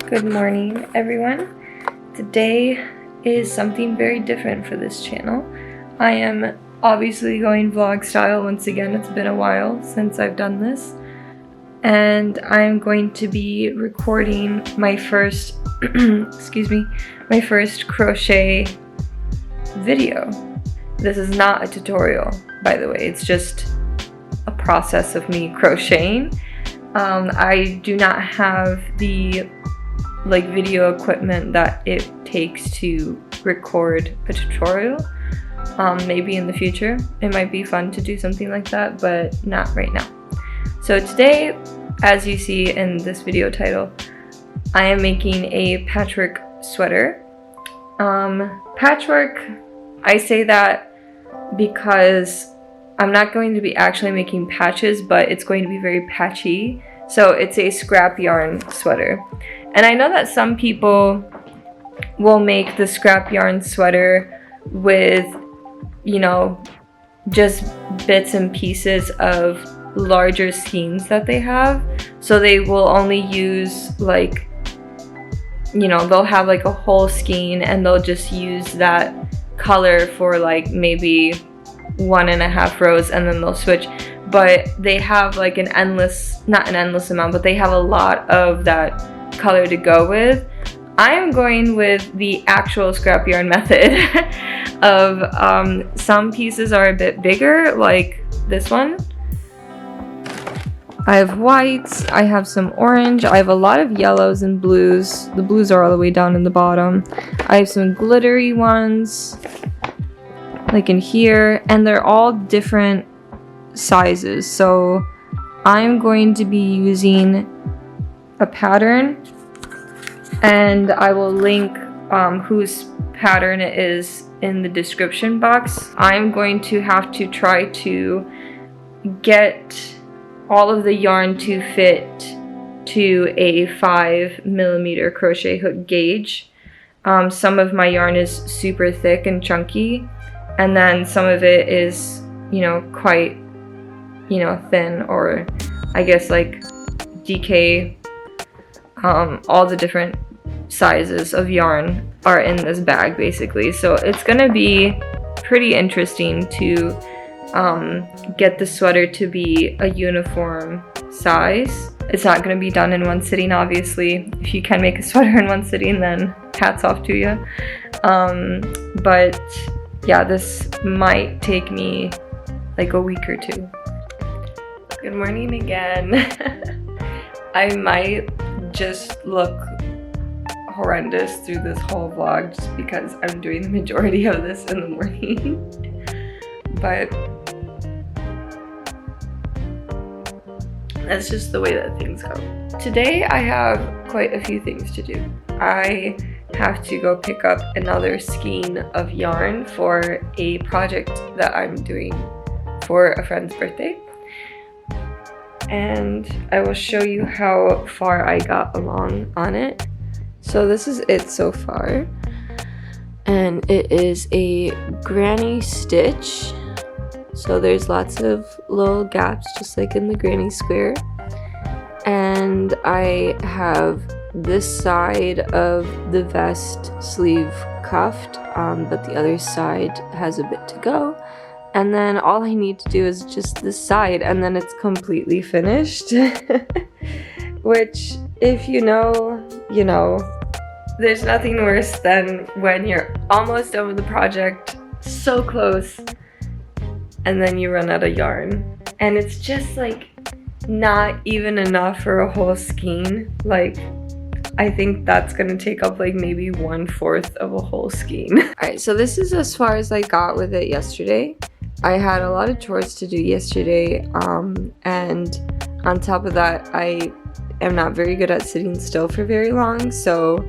Good morning, everyone. Today is something very different for this channel. I am obviously going vlog style once again. It's been a while since I've done this. And I'm going to be recording my first, my first crochet video. This is not a tutorial, by the way. It's just a process of me crocheting. I do not have the video equipment that it takes to record a tutorial. Maybe in the future it might be fun to do something like that, but not right now. So today, as you see in this video title, I am making a patchwork sweater. Patchwork, I say that because I'm not going to be actually making patches, but it's going to be very patchy. So it's a scrap yarn sweater. And I know that some people will make the scrap yarn sweater with, just bits and pieces of larger skeins that they have. So they will only use they'll have a whole skein and they'll just use that color for maybe 1.5 rows and then they'll switch. But they have not an endless amount, but they have a lot of that color to go with. I am going with the actual scrap yarn method of some pieces are a bit bigger, like this one. I have whites, I have some orange, I have a lot of yellows and blues. The blues are all the way down in the bottom. I have some glittery ones, like in here, and they're all different sizes. So I'm going to be using a pattern, and I will link whose pattern it is in the description box. I'm going to have to try to get all of the yarn to fit to a 5mm crochet hook gauge. Some of my yarn is super thick and chunky, and then some of it is quite thin, or I guess DK. All the different sizes of yarn are in this bag basically, so it's gonna be pretty interesting to get the sweater to be a uniform size. It's not gonna be done in one sitting, obviously. If you can make a sweater in one sitting, then hats off to you. But yeah, this might take me a week or two. Good morning again. I might just look horrendous through this whole vlog just because I'm doing the majority of this in the morning. But that's just the way that things go. Today I have quite a few things to do. I have to go pick up another skein of yarn for a project that I'm doing for a friend's birthday. And I will show you how far I got along on it. So this is it so far. And it is a granny stitch. So there's lots of little gaps just like in the granny square. And I have this side of the vest sleeve cuffed, but the other side has a bit to go. And then all I need to do is just this side, and then it's completely finished. Which, if you know, you know. There's nothing worse than when you're almost done with the project, so close, and then you run out of yarn. And it's just not even enough for a whole skein. I think that's gonna take up maybe 1/4 of a whole skein. Alright, so this is as far as I got with it yesterday. I had a lot of chores to do yesterday, and on top of that, I am not very good at sitting still for very long, so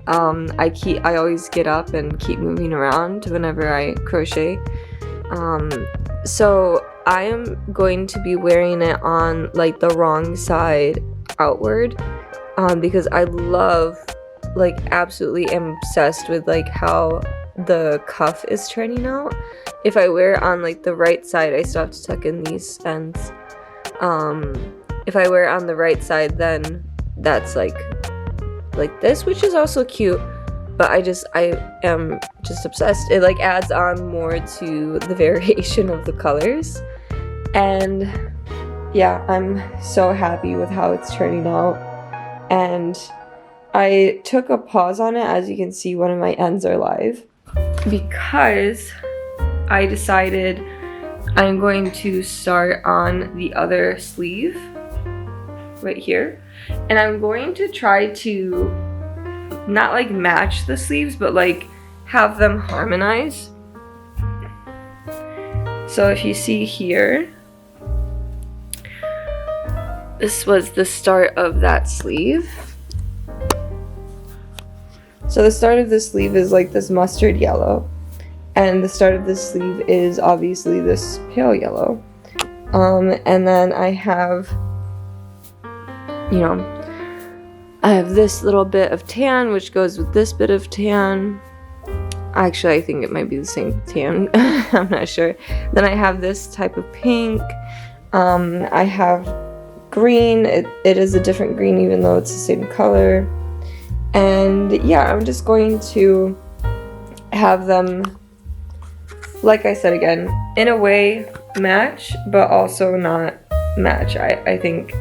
I always get up and keep moving around whenever I crochet. So I am going to be wearing it on the wrong side outward, because I love, absolutely am obsessed with how the cuff is turning out. If I wear it on the right side, I still have to tuck in these ends. If I wear it on the right side, then that's like this, which is also cute, but I am just obsessed. It like adds on more to the variation of the colors. And yeah, I'm so happy with how it's turning out. And I took a pause on it. As you can see, one of my ends are live because I decided I'm going to start on the other sleeve right here, and I'm going to try to not like match the sleeves, but like have them harmonize. So if you see here, this was the start of that sleeve. So the start of this sleeve is like this mustard yellow, and the start of this sleeve is obviously this pale yellow. And then I have, you know, I have this little bit of tan, which goes with this bit of tan. Actually, I think it might be the same tan. I'm not sure. Then I have this type of pink. I have green. It is a different green, even though it's the same color. And yeah, I'm just going to have them, like I said again, in a way match, but also not match. I think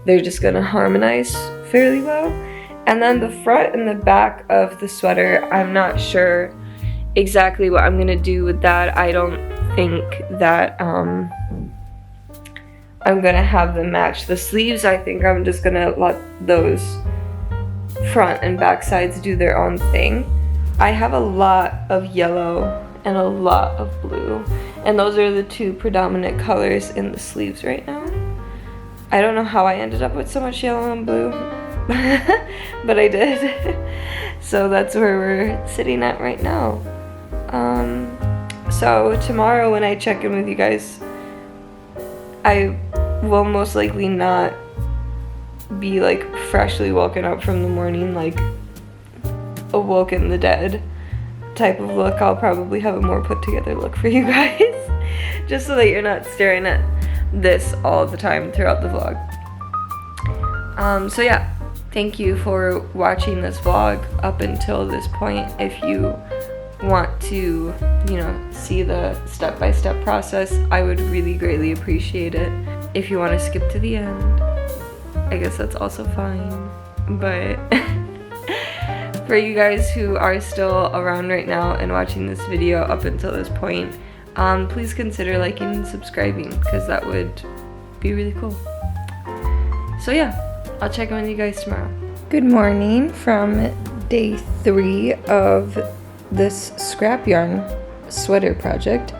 they're just gonna harmonize fairly well. And then the front and the back of the sweater, I'm not sure exactly what I'm gonna do with that. I don't think that I'm gonna have them match the sleeves. I think I'm just gonna let those front and back sides do their own thing. I have a lot of yellow and a lot of blue, and those are the two predominant colors in the sleeves right now. I don't know how I ended up with so much yellow and blue, but I did. So that's where we're sitting at right now. So tomorrow when I check in with you guys, I will most likely not be like freshly woken up from the morning, like awoken the dead type of look. I'll probably have a more put together look for you guys, just so that you're not staring at this all the time throughout the vlog. So yeah, thank you for watching this vlog up until this point. If you want to, you know, see the step-by-step process, I would really greatly appreciate it. If you want to skip to the end, I guess that's also fine. But for you guys who are still around right now and watching this video up until this point, please consider liking and subscribing, because that would be really cool. So yeah, I'll check in with you guys tomorrow. Good morning from day 3 of this scrap yarn sweater project.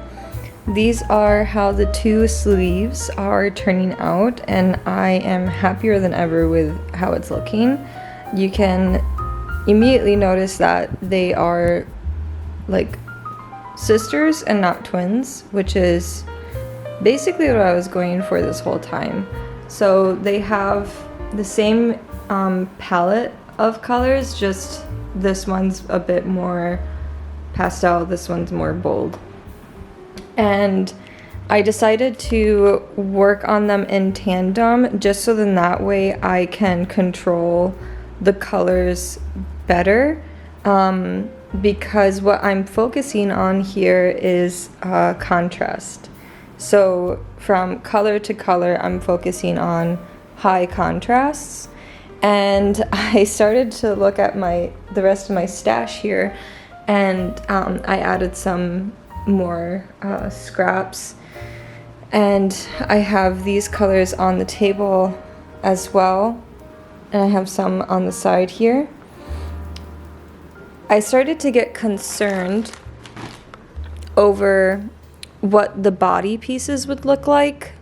These are how the 2 sleeves are turning out, and I am happier than ever with how it's looking. You can immediately notice that they are like sisters and not twins, which is basically what I was going for this whole time. So they have the same palette of colors, just this one's a bit more pastel, this one's more bold. And I decided to work on them in tandem, just so then that way I can control the colors better, because what I'm focusing on here is contrast. So from color to color, I'm focusing on high contrasts. And I started to look at the rest of my stash here, and I added some more scraps, and I have these colors on the table as well, and I have some on the side here. I started to get concerned over what the body pieces would look like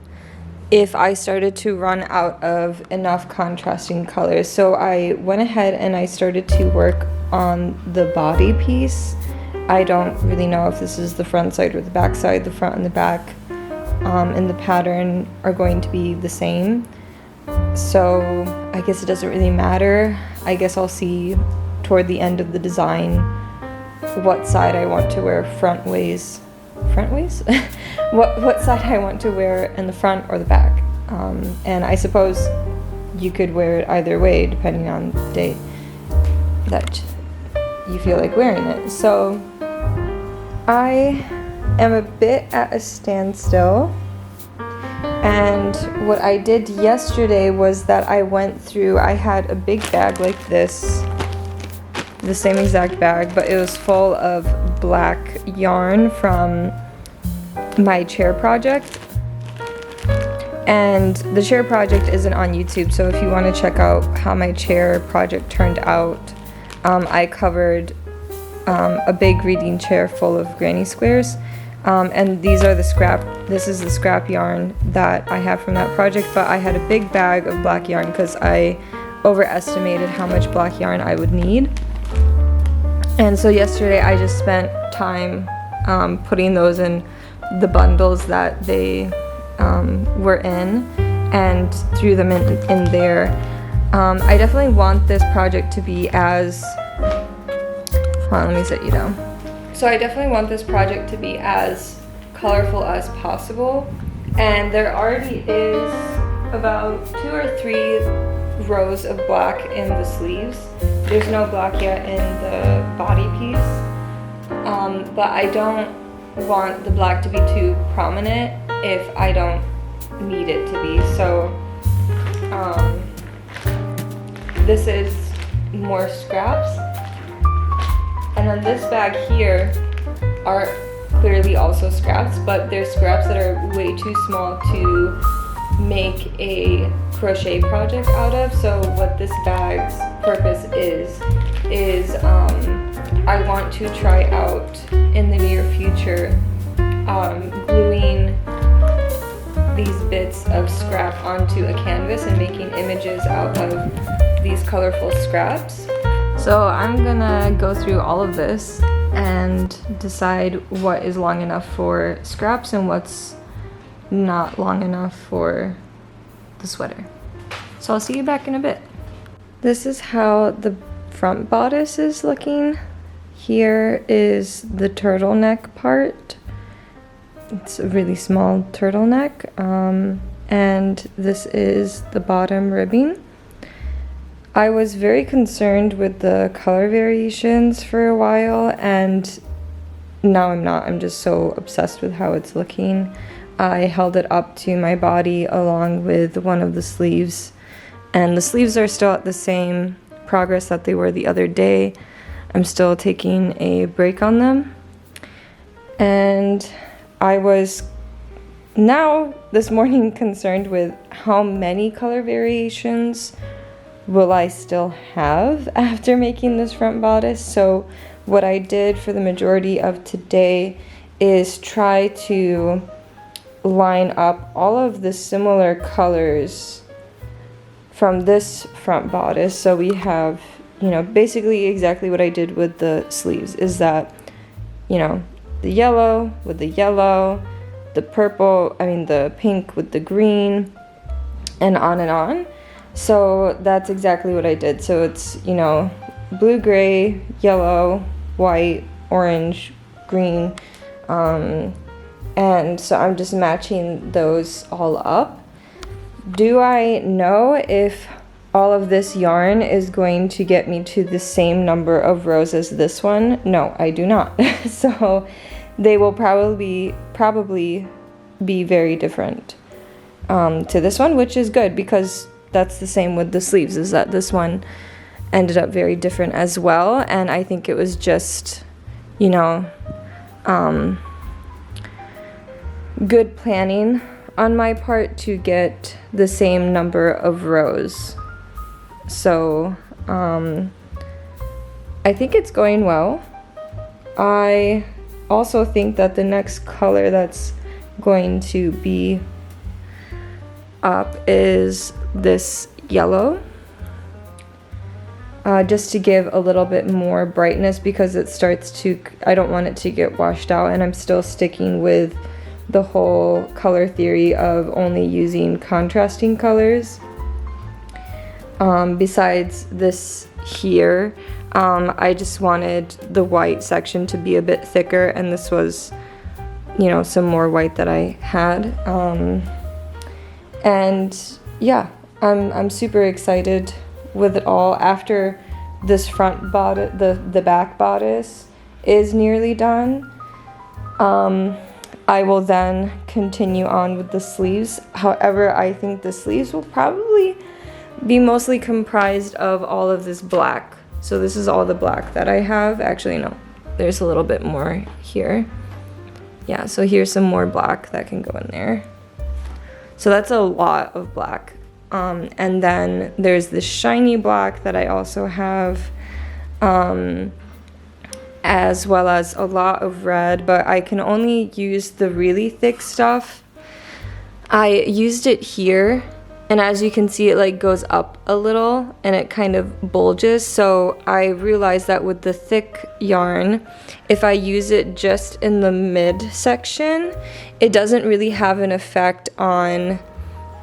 if I started to run out of enough contrasting colors. So I went ahead and I started to work on the body piece. I don't really know if this is the front side or the back side. The front and the back in the pattern are going to be the same. So I guess it doesn't really matter. I guess I'll see toward the end of the design what side I want to wear front ways? what side I want to wear in the front or the back. And I suppose you could wear it either way depending on the day. that you feel like wearing it. So I am a bit at a standstill, and what I did yesterday was that I went through, I had a big bag like this, the same exact bag, but it was full of black yarn from my chair project. And the chair project isn't on YouTube, so if you want to check out how my chair project turned out, I covered a big reading chair full of granny squares, and this is the scrap yarn that I have from that project, but I had a big bag of black yarn because I overestimated how much black yarn I would need. And so yesterday I just spent time putting those in the bundles that they were in and threw them in there. I definitely want this project to be as, hold on, let me sit you down. So I definitely want this project to be as colorful as possible, and there already is about 2 or 3 rows of black in the sleeves. There's no black yet in the body piece, but I don't want the black to be too prominent if I don't need it to be. So this is more scraps, and then this bag here are clearly also scraps, but they're scraps that are way too small to make a crochet project out of. So what this bag's purpose is I want to try out in the near future gluing these bits of scrap onto a canvas and making images out of these colorful scraps. So I'm gonna go through all of this and decide what is long enough for scraps and what's not long enough for the sweater. So I'll see you back in a bit. This is how the front bodice is looking. Here is the turtleneck part. It's a really small turtleneck, and this is the bottom ribbing. I was very concerned with the color variations for a while, and now I'm not. I'm just so obsessed with how it's looking. I held it up to my body along with one of the sleeves, and the sleeves are still at the same progress that they were the other day. I'm still taking a break on them, and I was now this morning concerned with how many color variations will I still have after making this front bodice. So what I did for the majority of today is try to line up all of the similar colors from this front bodice. So we have, you know, basically exactly what I did with the sleeves is that, you know, the yellow with the yellow, the pink with the green, and on and on. So that's exactly what I did. So it's, you know, blue, gray, yellow, white, orange, green, and so I'm just matching those all up. Do I know if all of this yarn is going to get me to the same number of rows as this one? No, I do not. So they will probably be very different to this one, which is good because that's the same with the sleeves, is that this one ended up very different as well. And I think it was just, you know, good planning on my part to get the same number of rows. So I think it's going well. I also think that the next color that's going to be up is this yellow, just to give a little bit more brightness because it starts to, I don't want it to get washed out, and I'm still sticking with the whole color theory of only using contrasting colors. Besides this here, I just wanted the white section to be a bit thicker, and this was, you know, some more white that I had. And yeah, I'm super excited with it all. After this front bodice, the back bodice is nearly done, I will then continue on with the sleeves. However, I think the sleeves will probably be mostly comprised of all of this black. So this is all the black that I have. Actually, no, there's a little bit more here. Yeah, so here's some more black that can go in there. So that's a lot of black. And then there's this shiny black that I also have, as well as a lot of red, but I can only use the really thick stuff. I used it here, and as you can see, it like goes up a little and it kind of bulges. So I realized that with the thick yarn, if I use it just in the mid section, it doesn't really have an effect on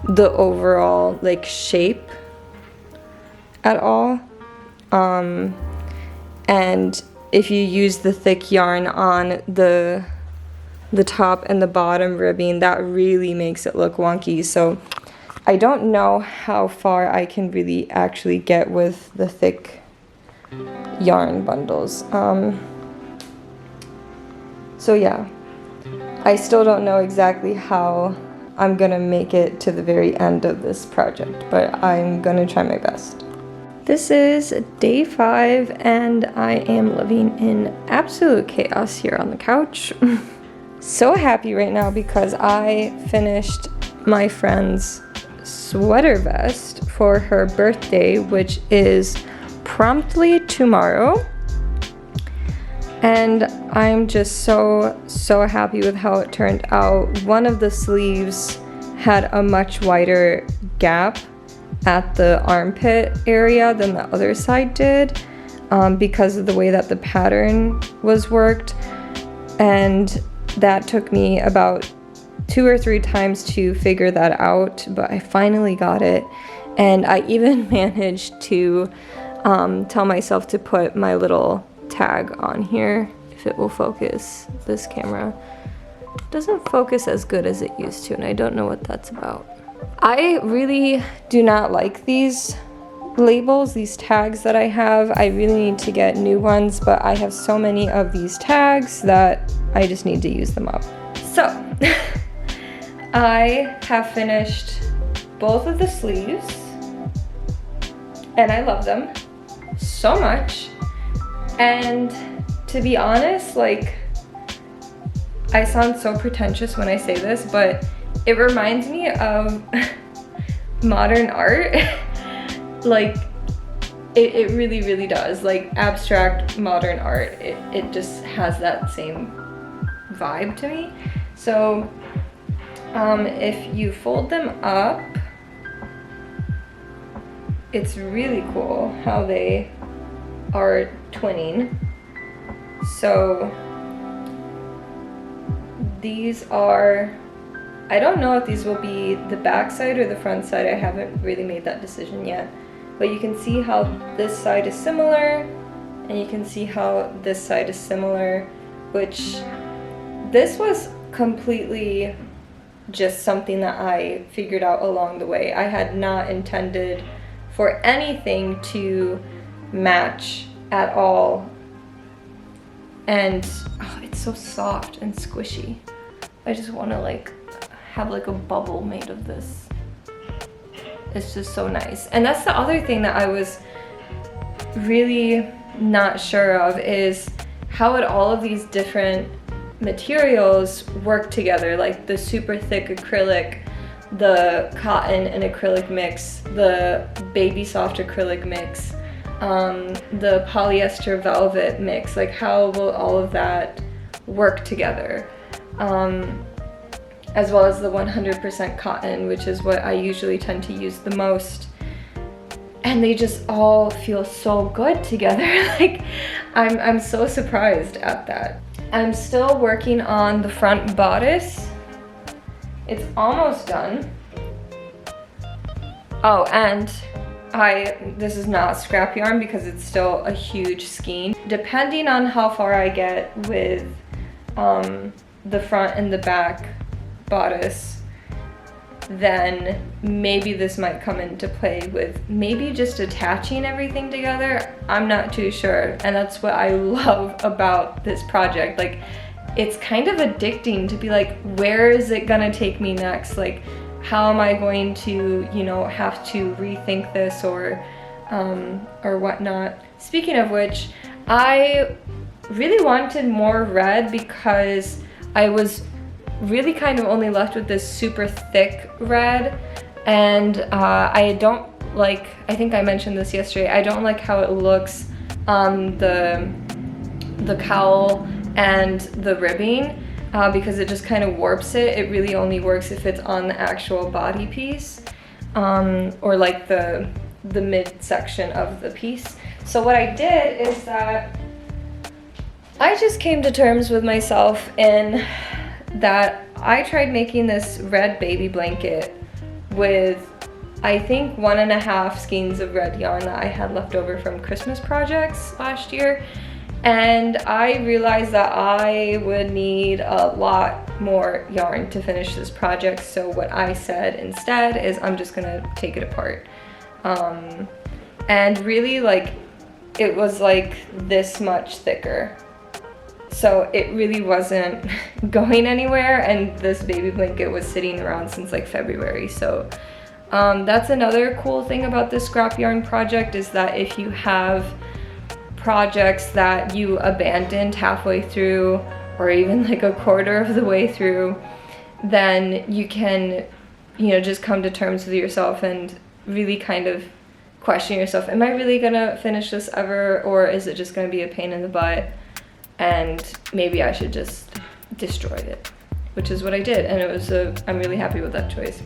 the overall like shape at all. And if you use the thick yarn on the top and the bottom ribbing, that really makes it look wonky. So I don't know how far I can really actually get with the thick yarn bundles. So yeah, I still don't know exactly how I'm gonna make it to the very end of this project, but I'm gonna try my best. This is day 5 and I am living in absolute chaos here on the couch. So happy right now because I finished my friend's sweater vest for her birthday, which is promptly tomorrow. And I'm just so happy with how it turned out. One of the sleeves had a much wider gap at the armpit area than the other side did, because of the way that the pattern was worked. And that took me about 2 or 3 times to figure that out, but I finally got it. And I even managed to tell myself to put my little tag on here, if it will focus. This camera doesn't focus as good as it used to, and I don't know what that's about. I really do not like these labels, these tags that I have. I really need to get new ones, but I have so many of these tags that I just need to use them up. So I have finished both of the sleeves and I love them so much. And to be honest, like, I sound so pretentious when I say this, but it reminds me of modern art. Like, it really does. Like, abstract modern art. It just has that same vibe to me. So, if you fold them up, it's really cool how they are twinning. So these are, I don't know if these will be the back side or the front side. I haven't really made that decision yet, but you can see how this side is similar and you can see how this side is similar, which this was completely just something that I figured out along the way. I had not intended for anything to match at all. And oh, it's so soft and squishy. I just want to like have like a bubble made of this. It's just so nice. And that's the other thing that I was really not sure of, is how would all of these different materials work together, like the super thick acrylic, the cotton and acrylic mix, the baby soft acrylic mix, the polyester velvet mix. Like, how will all of that work together? As well as the 100% cotton, which is what I usually tend to use the most. And they just all feel so good together. Like, I'm so surprised at that. I'm still working on the front bodice. It's almost done. Oh, and this is not scrap yarn because it's still a huge skein. Depending on how far I get with the front and the back bodice, then maybe this might come into play with maybe just attaching everything together. I'm not too sure, and that's what I love about this project. Like, it's kind of addicting to be like, where is it gonna take me next? Like, how am I going to, you know, have to rethink this or whatnot. Speaking of which, I really wanted more red because I was really kind of only left with this super thick red, and I don't like, I think I mentioned this yesterday, I don't like how it looks on the cowl and the ribbing because it just kind of warps it. It really only works if it's on the actual body piece or like the midsection of the piece. So what I did is that I just came to terms with myself in that I tried making this red baby blanket with, I think, 1.5 skeins of red yarn that I had left over from Christmas projects last year. And I realized that I would need a lot more yarn to finish this project. So what I said instead is I'm just gonna take it apart. And really, like, it was like this much thicker. So it really wasn't going anywhere, and this baby blanket was sitting around since like February. So that's another cool thing about this scrap yarn project, is that if you have projects that you abandoned halfway through or even like a quarter of the way through, then you can, you know, just come to terms with yourself and really kind of question yourself, am I really gonna finish this ever, or is it just gonna be a pain in the butt and maybe I should just destroy it, which is what I did, and it was I'm really happy with that choice.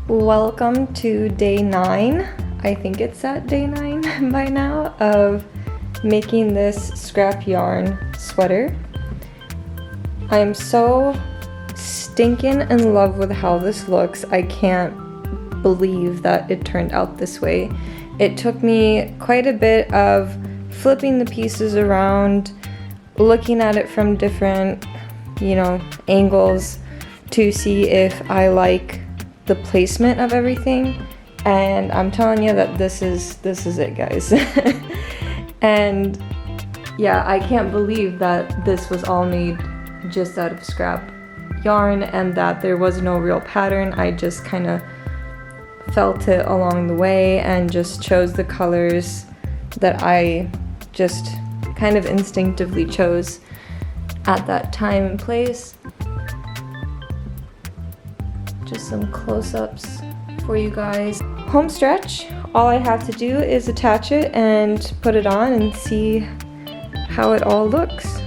Welcome to day 9. I think it's at day 9 by now of making this scrap yarn sweater. I'm so stinking in love with how this looks. I can't believe that it turned out this way. It took me quite a bit of flipping the pieces around, looking at it from different, you know, angles to see if I like the placement of everything. And I'm telling you that this is it, guys. And yeah, I can't believe that this was all made just out of scrap yarn and that there was no real pattern. I just kind of felt it along the way and just chose the colors that I just kind of instinctively chose at that time and place. Just some close-ups for you guys. Home stretch, all I have to do is attach it and put it on and see how it all looks.